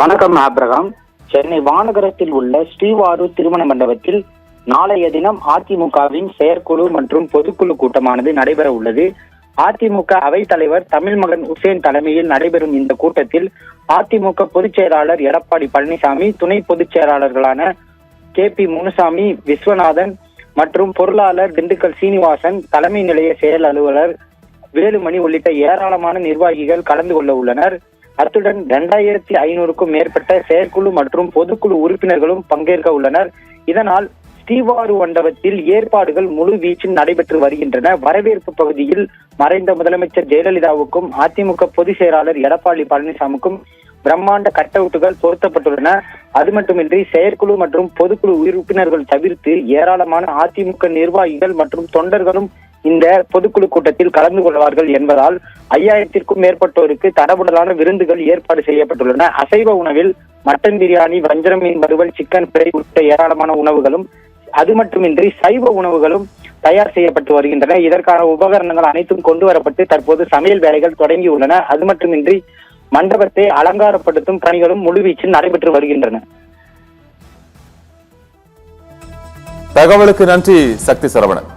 வணக்கம் ஆபிரகாம். சென்னை வானகரத்தில் உள்ள ஸ்ரீவாரூர் திருமண மண்டபத்தில் நாளைய தினம் அதிமுகவின் செயற்குழு மற்றும் பொதுக்குழு கூட்டமானது நடைபெற உள்ளது. அதிமுக அவைத்தலைவர் தமிழ்மகன் உசேன் தலைமையில் நடைபெறும் இந்த கூட்டத்தில் அதிமுக பொதுச் செயலாளர் எடப்பாடி பழனிசாமி, துணை பொதுச் செயலாளர்களான KP முனுசாமி, விஸ்வநாதன் மற்றும் பொருளாளர் திண்டுக்கல் சீனிவாசன், தலைமை நிலைய செயல் அலுவலர் வேலுமணி உள்ளிட்ட ஏராளமான நிர்வாகிகள் கலந்து கொள்ள உள்ளனர். அத்துடன் 2500க்கும் மேற்பட்ட செயற்குழு மற்றும் பொதுக்குழு உறுப்பினர்களும் பங்கேற்க உள்ளனர். இதனால் ஸ்ரீவாரூர் மண்டபத்தில் ஏற்பாடுகள் முழு வீச்சில் நடைபெற்று வருகின்றன. வரவேற்பு பகுதியில் மறைந்த முதலமைச்சர் ஜெயலலிதாவுக்கும் அதிமுக பொதுச் செயலாளர் எடப்பாடி பழனிசாமிக்கும் பிரம்மாண்ட கட் அவுட்டுகள் பொருத்தப்பட்டுள்ளன. அது மட்டுமின்றி செயற்குழு மற்றும் பொதுக்குழு உறுப்பினர்கள் தவிர்த்து ஏராளமான அதிமுக நிர்வாகிகள் மற்றும் தொண்டர்களும் இந்த பொதுக்குழு கூட்டத்தில் கலந்து கொள்வார்கள் என்பதால் 5000க்கும் மேற்பட்டோருக்கு தடபுடலான விருந்துகள் ஏற்பாடு செய்யப்பட்டுள்ளன. அசைவ உணவில் மட்டன் பிரியாணி, வஞ்சரம் மீன் வறுவல், சிக்கன் ஃப்ரை உள்ளிட்ட ஏராளமான உணவுகளும், அது மட்டுமின்றி சைவ உணவுகளும் தயார் செய்யப்பட்டு வருகின்றன. இதற்கான உபகரணங்கள் அனைத்தும் கொண்டு வரப்பட்டு தற்போது சமையல் வேலைகள் தொடங்கியுள்ளன. அது மட்டுமின்றி மண்டபத்தை அலங்காரப்படுத்தும் பணிகளும் முழுவீச்சில் நடைபெற்று வருகின்றன. தகவலுக்கு நன்றி சக்தி சரவணன்.